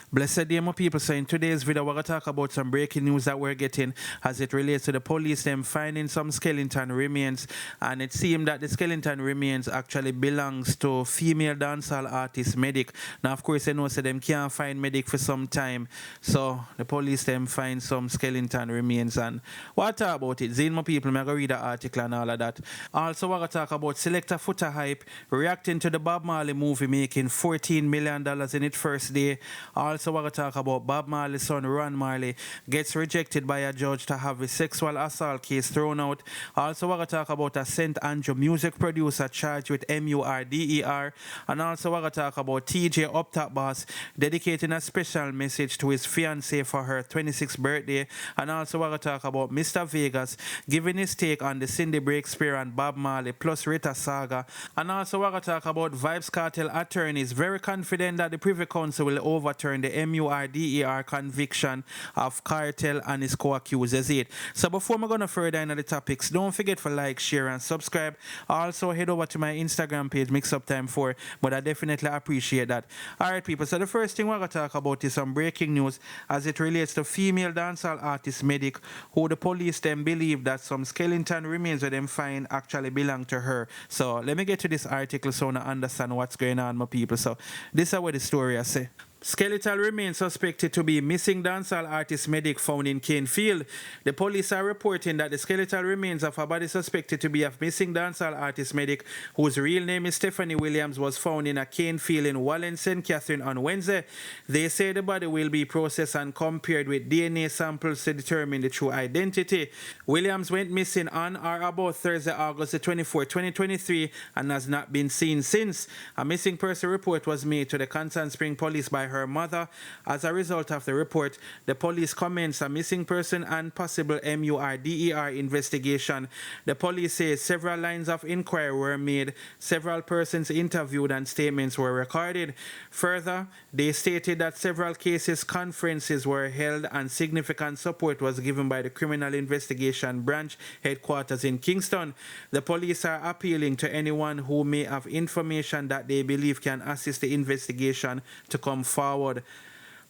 Blessed day, my people. So in today's video, we're going to talk about some breaking news that we're getting as it relates to the police, them finding some skeleton remains. And it seemed that the skeleton remains actually belongs to female dancehall artist Medic. Now, of course, they know so them can't find Medic for some time. So the police them find some skeleton remains. And what about it? Zine, my people, I'm going to read the article and all of that. Also, we're going to talk about selector Foota hype reacting to the Bob Marley movie making $14 million in its first day. Also, we're going to talk about Bob Marley's son, Ron Marley, gets rejected by a judge to have a sexual assault case thrown out. Also, we're going to talk about a St. Andrew music producer charged with MURDER. And also, we're going to talk about Teejay Up Top Boss dedicating a special message to his fiancée for her 26th birthday. And also, we're going to talk about Mr. Vegas giving his take on the Cindy Breakspear and Bob Marley plus Rita saga. And also, we're going to talk about Vybz Kartel attorneys very confident that the Privy Council will overturn the MURDER conviction of Kartel and his co-accusers. So before we're going to further into the topics, don't forget to like, share, and subscribe. Also, head over to my Instagram page, Mix Up Time 4, but I definitely appreciate that. Alright, people, so the first thing we're going to talk about is some breaking news as it relates to female dancehall artist Medic, who the police then believe that some skeleton remains of them find actually belong to her. So let me get to this article so I understand what's going on, my people. So this is what the story I say. Skeletal remains suspected to be missing dancehall artist Medic found in Canefield. The police are reporting that the skeletal remains of a body suspected to be of missing dancehall artist Medic, whose real name is Stephanie Williams, was found in a Canefield in Wallen, St. Catherine on Wednesday. They say the body will be processed and compared with DNA samples to determine the true identity. Williams went missing on or about Thursday, August the 24th, 2023, and has not been seen since. A missing person report was made to the Constant Spring Police by her mother. As a result of the report, the police commenced a missing person and possible MURDER investigation. The police say several lines of inquiry were made, several persons interviewed, and statements were recorded. Further, they stated that several cases conferences were held and significant support was given by the Criminal Investigation Branch headquarters in Kingston. The police are appealing to anyone who may have information that they believe can assist the investigation to come forward.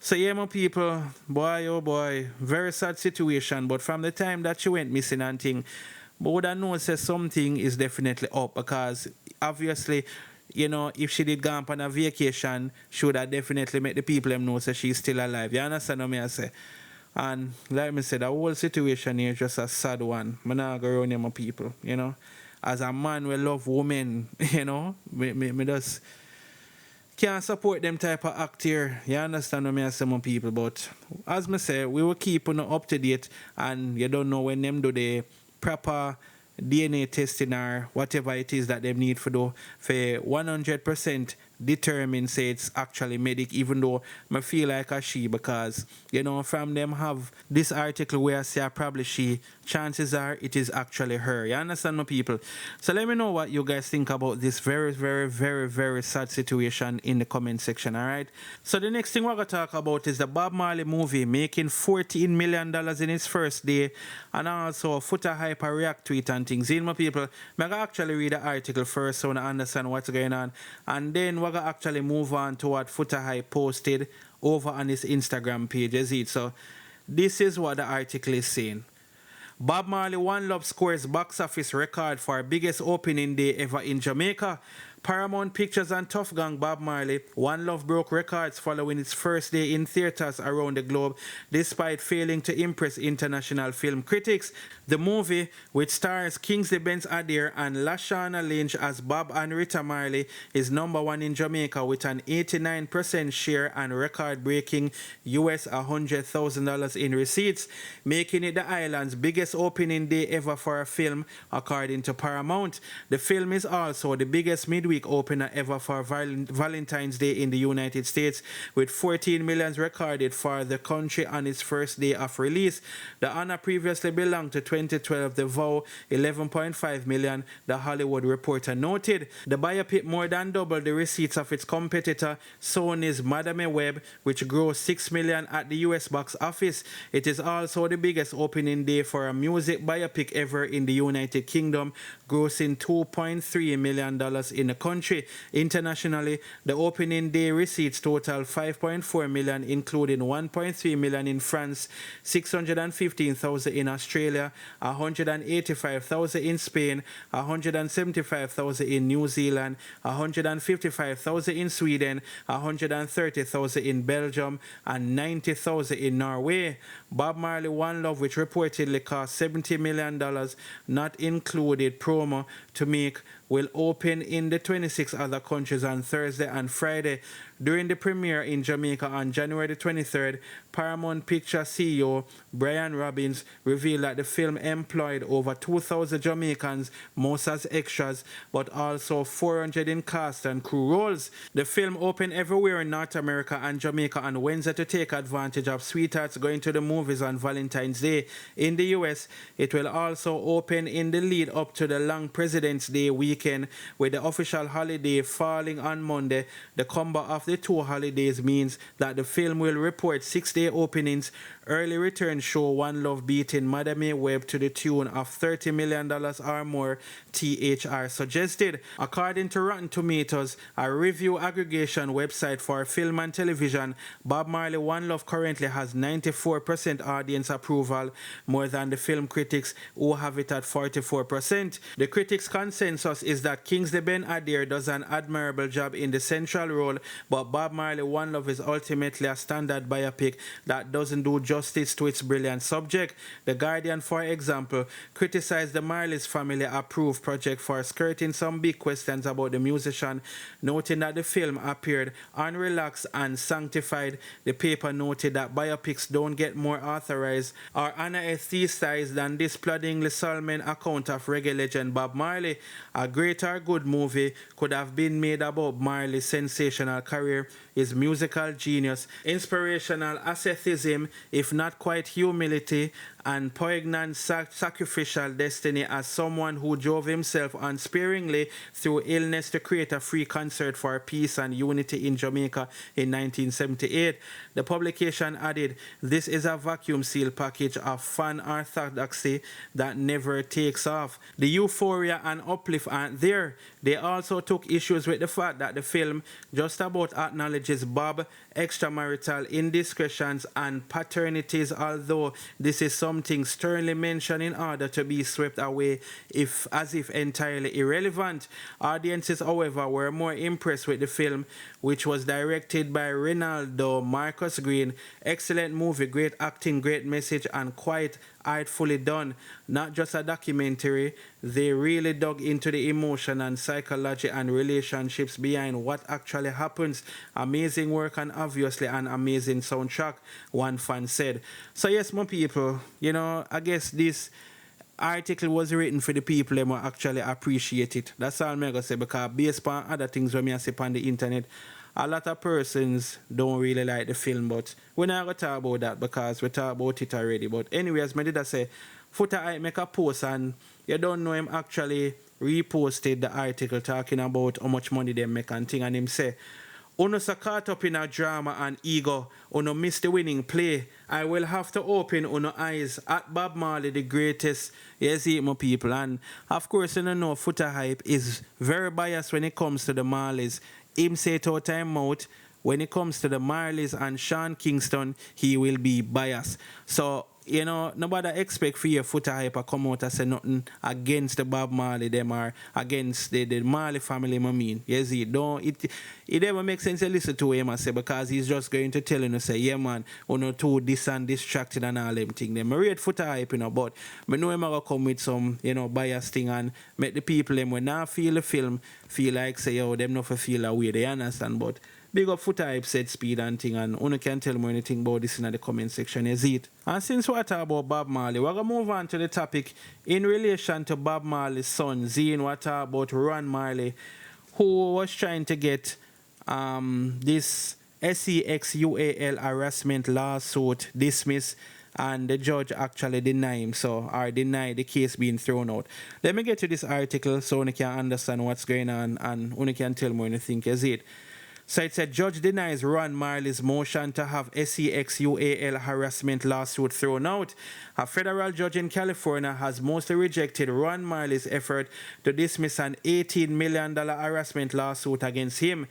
So yeah, my people, boy oh boy, very sad situation, but from the time that she went missing and thing, but would I know say something is definitely up, because obviously, you know, if she did go on a vacation, she would have definitely make the people them know that she's still alive. You understand what I say? And like me said, the whole situation here is just a sad one. I'm not going around here, my people, you know. As a man we love women, you know, me just can't support them type of act here. You understand what I say, my people? But as me say, we will keep on up to date, and you don't know when them do the proper DNA testing or whatever it is that they need to do for 100% determine say it's actually Medic, even though I feel like a she, because you know from them have this article where I say probably she, chances are it is actually her. You understand, my people? So let me know what you guys think about this very very sad situation in the comment section. Alright, so the next thing we're gonna talk about is the Bob Marley movie making $14 million in its first day, and also Foota hyper react to it and things. In my people, I'm gonna actually read the article first so I understand what's going on, and then we're gonna actually move on to what Foota Hype posted over on his Instagram page. So this is what the article is saying. Bob Marley One Love scores box office record for biggest opening day ever in Jamaica. Paramount Pictures and Tough Gang Bob Marley One Love broke records following its first day in theaters around the globe, despite failing to impress international film critics. The movie, which stars Kingsley Benz Adair and Lashana Lynch as Bob and Rita Marley, is number one in Jamaica with an 89% share and record-breaking US $100,000 in receipts, making it the island's biggest opening day ever for a film, according to Paramount. The film is also the biggest midweek opener ever for Valentine's Day in the United States, with 14 million recorded for the country on its first day of release. The honor previously belonged to 2012 The Vow, 11.5 million, the Hollywood Reporter noted. The biopic more than doubled the receipts of its competitor Sony's Madame Web, which grossed 6 million at the US box office. It is also the biggest opening day for a music biopic ever in the United Kingdom, grossing $2.3 million in the country. Internationally, the opening day receipts total 5.4 million, including 1.3 million in France, 615,000 in Australia, 185,000 in Spain, 175,000 in New Zealand, 155,000 in Sweden, 130,000 in Belgium, and 90,000 in Norway. Bob Marley One Love, which reportedly cost $70 million, not included promo to make, will open in the 26 other countries on Thursday and Friday. During the premiere in Jamaica on January 23rd, Paramount Pictures CEO Brian Robbins revealed that the film employed over 2,000 Jamaicans, most as extras, but also 400 in cast and crew roles. The film opened everywhere in North America and Jamaica on Wednesday to take advantage of sweethearts going to the movies on Valentine's Day. In the US, it will also open in the lead up to the long President's Day weekend, with the official holiday falling on Monday. The combo of the two holidays means that the film will report 6-day openings. Early returns show One Love beating Madame Web to the tune of $30 million or more, THR suggested. According to Rotten Tomatoes, a review aggregation website for film and television, Bob Marley One Love currently has 94% audience approval, more than the film critics, who have it at 44%. The critics' consensus is that Kingsley Ben-Adir does an admirable job in the central role, but Bob Marley One Love is ultimately a standard biopic that doesn't do justice to its brilliant subject. The Guardian, for example, criticized the Marley's family approved project for skirting some big questions about the musician, noting that the film appeared unrelaxed and sanctified. The paper noted that biopics don't get more authorized or anesthetized than this ploddingly Solomon account of reggae legend Bob Marley. A great or good movie could have been made about Marley's sensational career, his musical genius, inspirational asceticism, if not quite humility, and poignant sacrificial destiny as someone who drove himself unsparingly through illness to create a free concert for peace and unity in Jamaica in 1978. The publication added, "This is a vacuum seal package of fan orthodoxy that never takes off. The euphoria and uplift aren't there." They also took issues with the fact that the film just about acknowledges Bob extramarital indiscretions and paternities, although this is something sternly mentioned in order to be swept away as if entirely irrelevant. Audiences, however, were more impressed with the film, which was directed by Reynaldo Marcus Green. Excellent movie, great acting, great message, and quite artfully done. Not just a documentary, they really dug into the emotion and psychology and relationships behind what actually happens. Amazing work and obviously an amazing soundtrack, one fan said. So yes, my people, I guess this article was written for the people who actually appreciate it. That's all I'm going to say, because based on other things when I see on the internet, a lot of persons don't really like the film, but we're not going to talk about that because we talked about it already. But anyways, I did say, Foota I make a post and you don't know him actually reposted the article talking about how much money they make and thing, and him say, "Uno so caught up in a drama and ego, uno miss the winning play. I will have to open uno eyes at Bob Marley, the greatest." You see it, my people. And of course, you know, Foota Hype is very biased when it comes to the Marleys. Him say it out time out. When it comes to the Marleys and Sean Kingston, he will be biased. So, nobody expect for your Foota Hype to come out and say nothing against the Bob Marley, them or against the Marley family, I mean. You see, it never makes sense to listen to him and say, because he's just going to tell you, say, yeah, man, too this and distracted and all them things. I read Foota Hype, but I know him going to come with some, bias thing and make the people, them when not feel the film, feel like, say, them not feel a way, they understand, but big up Foota Hype said speed and thing, and you can tell me anything about this in the comment section, is it? And since we talk about Bob Marley, we're going to move on to the topic in relation to Bob Marley's son, Zine. We talk about Ron Marley, who was trying to get this SEXUAL harassment lawsuit dismissed, and the judge actually denied him, or denied the case being thrown out. Let me get to this article so you can understand what's going on and you can tell me what you think, is it? So it said judge denies Ron Marley's motion to have SEXUAL harassment lawsuit thrown out. A federal judge in California has mostly rejected Ron Marley's effort to dismiss an $18 million harassment lawsuit against him.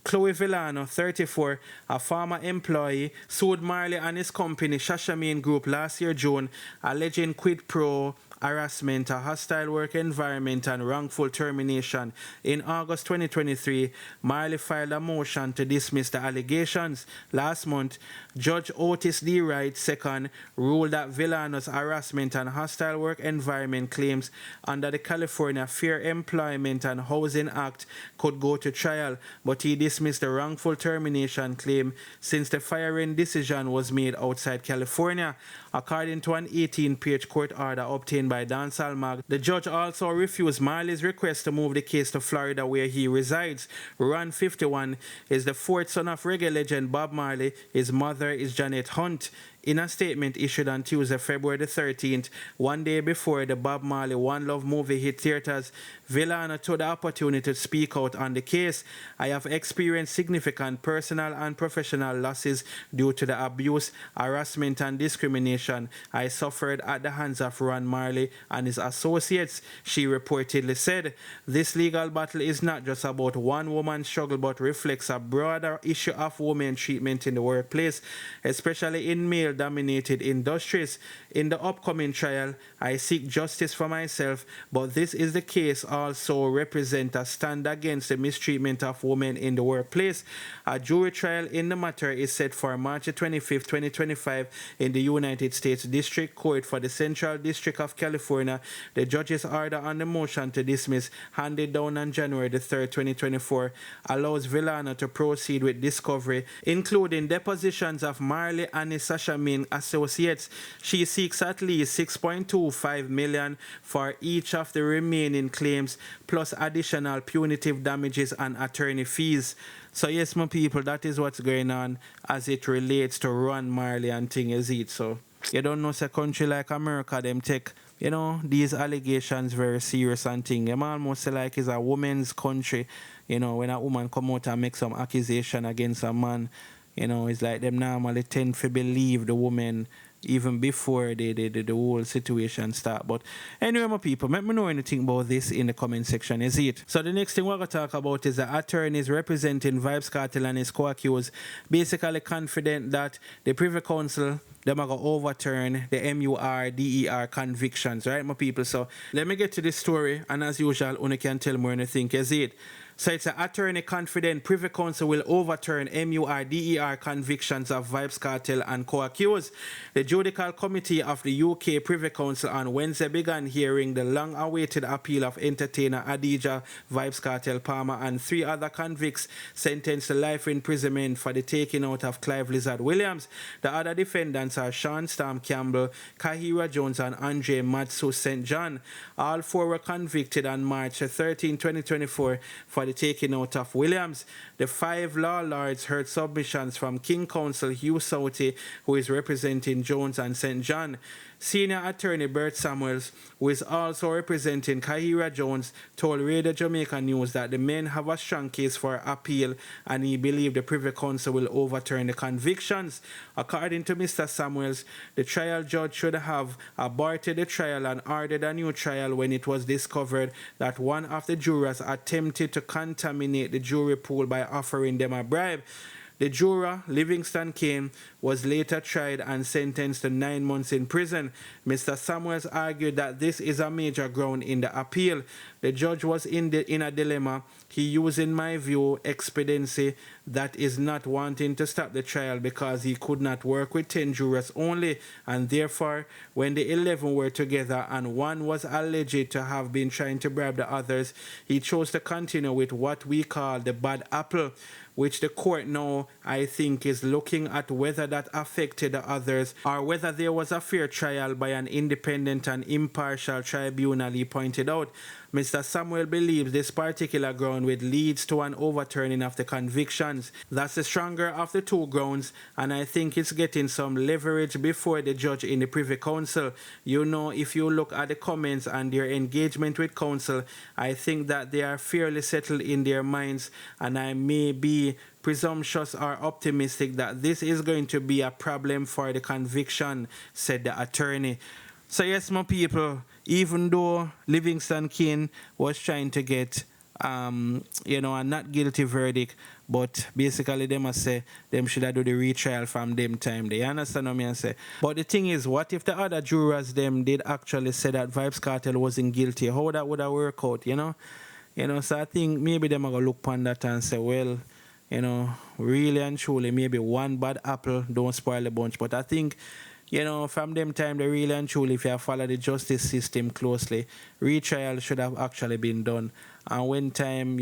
Chloe Villano, 34, a former employee, sued Marley and his company Shashamane Group last year June, alleging quid pro harassment, a hostile work environment, and wrongful termination. In August 2023, Marley filed a motion to dismiss the allegations. Last month, Judge Otis D. Wright II ruled that Villano's harassment and hostile work environment claims under the California Fair Employment and Housing Act could go to trial, but he dismissed the wrongful termination claim since the firing decision was made outside California. According to an 18-page court order obtained by Dancehall Mag, the judge also refused Marley's request to move the case to Florida, where he resides. Ron, 51, is the fourth son of reggae legend Bob Marley. His mother is Janet Hunt. In a statement issued on Tuesday, February the 13th, one day before the Bob Marley One Love movie hit theaters, Villano took the opportunity to speak out on the case. I have experienced significant personal and professional losses due to the abuse, harassment, and discrimination I suffered at the hands of Ron Marley and his associates, she reportedly said. This legal battle is not just about one woman's struggle, but reflects a broader issue of women treatment in the workplace, especially in male-dominated industries. In the upcoming trial, I seek justice for myself, but this is the case also represent a stand against the mistreatment of women in the workplace. A jury trial in the matter is set for March 25, 2025 in the United States District Court for the Central District of California. The judge's order on the motion to dismiss, handed down on January 3, 2024, allows Villano to proceed with discovery, including depositions of Marley and his Shashamane associates. She seeks at least $6.25 million for each of the remaining claims, plus additional punitive damages and attorney fees. So yes, my people, that is what's going on as it relates to Ron Marley and thing, is it? So you don't know, say country like America, them take, you know, these allegations very serious and thing. Them almost say like it's a woman's country. You know, when a woman come out and make some accusation against a man, you know, it's like them normally tend to believe the woman even before the whole situation start. But anyway, my people, let me know anything about this in the comment section, is it? So the next thing we're going to talk about is the attorneys representing Vybz Kartel and his co-accused basically confident that the Privy Council, them are going to overturn the MURDER convictions, right, my people? So let me get to this story, and as usual, you can tell me anything, is it? So it's an attorney confident Privy Council will overturn MURDER convictions of Vybz Kartel and co-accused. The Judicial Committee of the UK Privy Council on Wednesday began hearing the long-awaited appeal of entertainer Adidja Vybz Kartel Palmer and 3 other convicts sentenced to life imprisonment for the taking out of Clive Lizard Williams. The other defendants are Sean Storm Campbell, Kahira Jones, and Andre Matsu St. John. All 4 were convicted on March 13, 2024 for the taking out of Williams. The 5 law lords heard submissions from King Counsel Hugh Southey, who is representing Jones and St. John. Senior attorney Bert Samuels, who is also representing Kahira Jones, told Radio Jamaica News that the men have a strong case for appeal and he believed the Privy Council will overturn the convictions. According to Mr. Samuels, the trial judge should have aborted the trial and ordered a new trial when it was discovered that one of the jurors attempted to contaminate the jury pool by offering them a bribe. The juror, Livingston Kane, was later tried and sentenced to 9 months in prison. Mr. Samuels argued that this is a major ground in the appeal. The judge was in a dilemma. He used, in my view, expediency, that is not wanting to stop the trial because he could not work with 10 jurors only, and therefore, when the 11 were together and one was alleged to have been trying to bribe the others, he chose to continue with what we call the bad apple, which the court now, I think, is looking at whether that affected the others or whether there was a fair trial by an independent and impartial tribunal, he pointed out. Mr. Samuel believes this particular ground would lead to an overturning of the convictions. That's the stronger of the two grounds, and I think it's getting some leverage before the judge in the Privy Council. You know, if you look at the comments and their engagement with counsel, I think that they are fairly settled in their minds, and I may be presumptuous or optimistic that this is going to be a problem for the conviction, said the attorney. So yes, my people, even though Livingston King was trying to get a not guilty verdict, but basically them must say them should have do the retrial from them time. They understand what I say. But the thing is, what if the other jurors them did actually say that Vybz Kartel wasn't guilty? How that would have worked out, you know? So I think maybe them are gonna look upon that and say, well, really and truly, maybe one bad apple don't spoil the bunch. But I think, from them time, they really and truly, if you follow the justice system closely, retrial should have actually been done. And when time,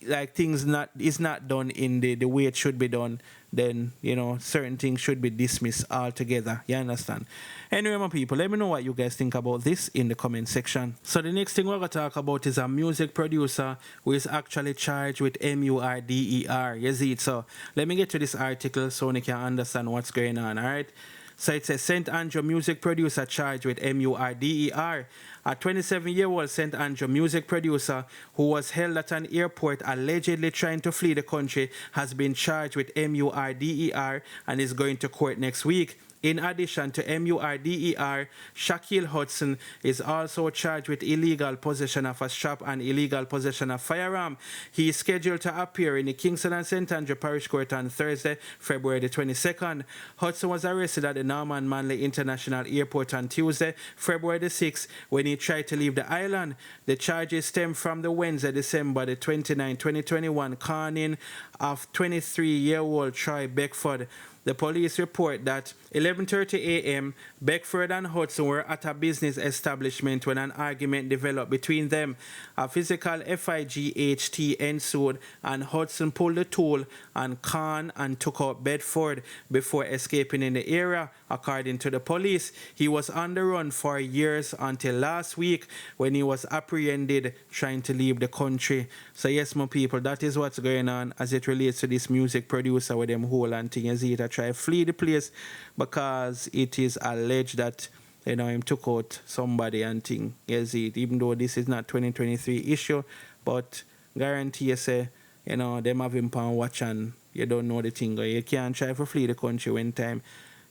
like things is not done in the way it should be done, then, certain things should be dismissed altogether. You understand? Anyway, my people, let me know what you guys think about this in the comment section. So the next thing we're going to talk about is a music producer who is actually charged with murder. You see it? So let me get to this article so you can understand what's going on, all right? So it says St. Andrew music producer charged with murder. A 27-year-old St. Andrew music producer who was held at an airport allegedly trying to flee the country has been charged with murder and is going to court next week. In addition to murder, Shaquille Hudson is also charged with illegal possession of a strap and illegal possession of firearm. He is scheduled to appear in the Kingston and St. Andrew Parish Court on Thursday, February the 22nd. Hudson was arrested at the Norman Manley International Airport on Tuesday, February the 6th, when he tried to leave the island. The charges stem from the Wednesday, December the 29, 2021, conning of 23-year-old Troy Beckford. The police report that 11:30 a.m., Beckford and Hudson were at a business establishment when an argument developed between them. A physical fight ensued, and Hudson pulled the tool and Khan and took out Bedford before escaping in the area, according to the police. He was on the run for years until last week when he was apprehended trying to leave the country. So yes, my people, that is what's going on as it relates to this music producer with them whole and thing. As he try to flee the place because it is alleged that him took out somebody and thing. Yes, even though this is not 2023 issue, but guarantee you say them have him on watch and you don't know the thing. You can't try to flee the country when time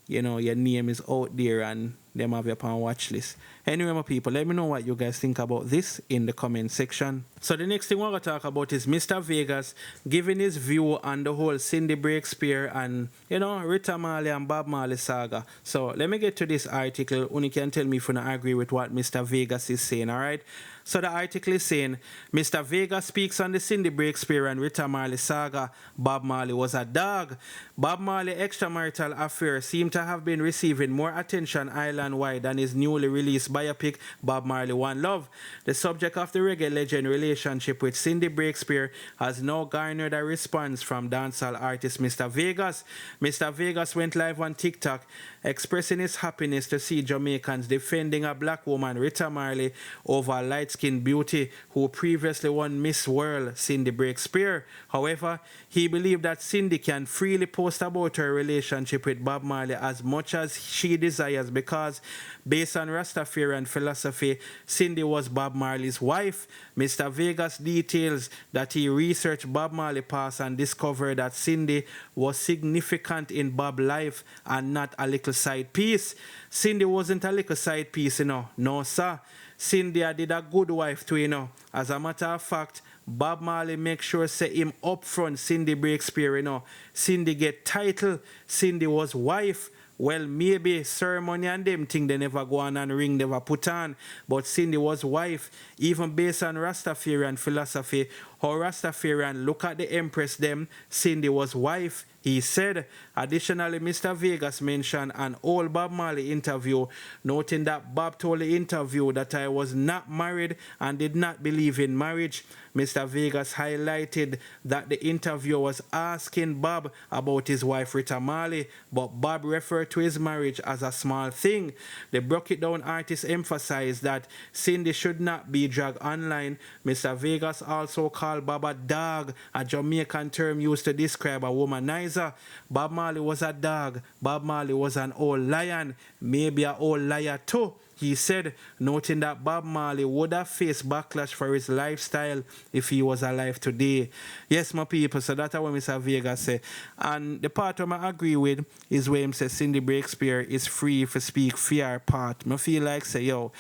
your name is out there and them have you on watch list. Anyway, my people, let me know what you guys think about this in the comment section. So the next thing we're going to talk about is Mr. Vegas giving his view on the whole Cindy Breakspear and, Rita Marley and Bob Marley saga. So let me get to this article. Only can tell me if you don't agree with what Mr. Vegas is saying, all right? So the article is saying, Mr. Vegas speaks on the Cindy Breakspear and Rita Marley saga. Bob Marley was a dog. Bob Marley extramarital affair seemed to have been receiving more attention island-wide than his newly released biopic, Bob Marley One Love. The subject of the reggae legend relationship with Cindy Breakspear has now garnered a response from dancehall artist Mr. Vegas. Mr. Vegas went live on TikTok expressing his happiness to see Jamaicans defending a black woman, Rita Marley, over a light-skinned beauty who previously won Miss World, Cindy Breakspear. However, he believed that Cindy can freely post about her relationship with Bob Marley as much as she desires because, based on Rastafarian philosophy, Cindy was Bob Marley's wife. Mr. Vegas details that he researched Bob Marley past and discovered that Cindy was significant in Bob's life and not a little side piece. Cindy wasn't a little side piece, No, sir. Cindy did a good wife too, As a matter of fact, Bob Marley make sure say him up front Cindy Breakspear, Cindy get title, Cindy was wife. Well, maybe ceremony and them thing they never go on and ring never put on. But Cindy was wife. Even based on Rastafarian philosophy, How Rastafarian look at the Empress them, Cindy was wife, he said. Additionally, Mr. Vegas mentioned an old Bob Marley interview, noting that Bob told the interview that I was not married and did not believe in marriage. Mr. Vegas highlighted that the interviewer was asking Bob about his wife Rita Marley, but Bob referred to his marriage as a small thing. The Broke It Down artist emphasized that Cindy should not be dragged online. Mr. Vegas also called Bob a dog, a Jamaican term used to describe a womanizer. Bob Marley was a dog. Bob Marley was an old lion, maybe an old liar too, he said, noting that Bob Marley would have faced backlash for his lifestyle if he was alive today. Yes, my people, so that's what Mr. Vegas say. And the part I agree with is where him say Cindy Breakspear is free to speak fear part. I feel like say, yo,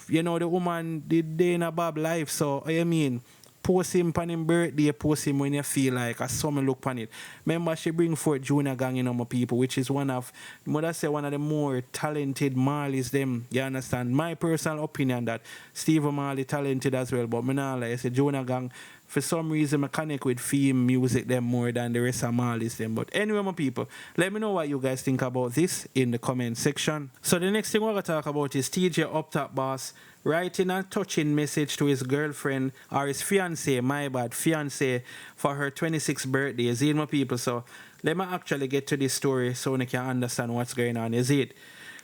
you know the woman did day in a Bob life, so I mean, post him on his birthday, post him when you feel like a summer look on it. Remember, she bring forth Junior Gang, you know, my people, which is one of the more talented Marleys them. You understand? My personal opinion that Stephen Marley talented as well, but me nah lie, I say Junior Gang, for some reason I connect with theme music them more than the rest of Marleys them. But anyway, my people, let me know what you guys think about this in the comment section. So the next thing we're going to talk about is Teejay Up Top Boss writing a touching message to his girlfriend, or his fiancée, my bad, fiancée, for her 26th birthday. You see it, my people? So let me actually get to this story so you can understand what's going on. You see it?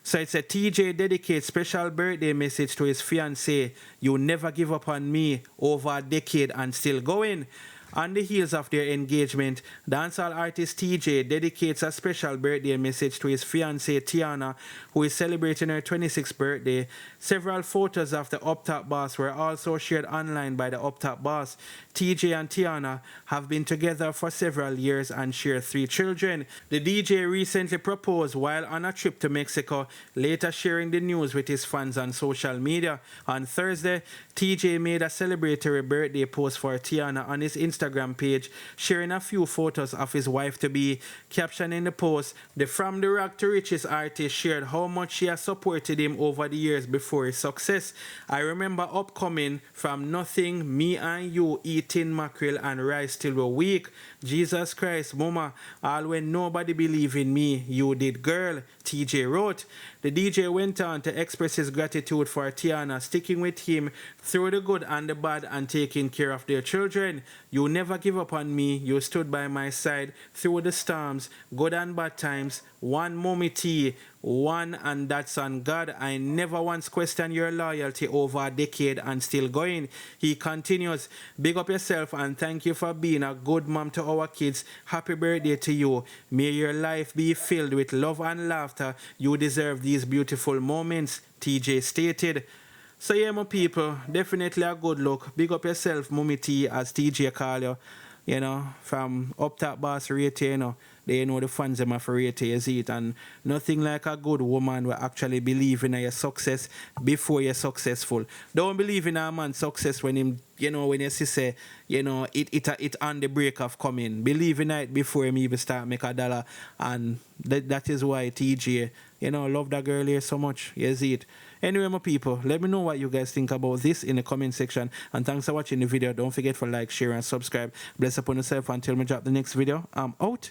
So it said, Teejay dedicates special birthday message to his fiancée. You never give up on me, over a decade and still going. On the heels of their engagement, dancehall artist Teejay dedicates a special birthday message to his fiancée Tiana, who is celebrating her 26th birthday. Several photos of the Up Top Boss were also shared online by the Up Top Boss. Teejay and Tiana have been together for several years and share 3 children. The DJ recently proposed while on a trip to Mexico, later sharing the news with his fans on social media. On Thursday, Teejay made a celebratory birthday post for Tiana on his Instagram page, sharing a few photos of his wife-to-be. Captioning the post, the From the Rock to Riches artist shared how much she has supported him over the years before his success. I remember upcoming from nothing, me and you eating mackerel and rice till we're weak. Jesus Christ, mama, all when nobody believed in me, you did, girl, Teejay wrote. The DJ went on to express his gratitude for Tiana sticking with him through the good and the bad and taking care of their children. You never give up on me. You stood by my side through the storms, good and bad times. One mommy tea, one, and that's on God. I never once questioned your loyalty over a decade and still going. He continues, big up yourself and thank you for being a good mom to our kids. Happy birthday to you. May your life be filled with love and laughter. You deserve these beautiful moments, Teejay stated. So yeah, my people, definitely a good look. Big up yourself, Mummy T, as Teejay call you know, from Up Top Boss rate, you know. They know the fans them have rate, you see it. And nothing like a good woman will actually believe in your success before you're successful. Don't believe in a man's success when him, you know, when you see say, you know, it on the break of coming. Believe in it before him even start make a dollar. And that is why Teejay, you know, love that girl here so much. You see it. Anyway, my people, let me know what you guys think about this in the comment section. And thanks for watching the video. Don't forget to like, share, and subscribe. Bless upon yourself until we drop the next video. I'm out.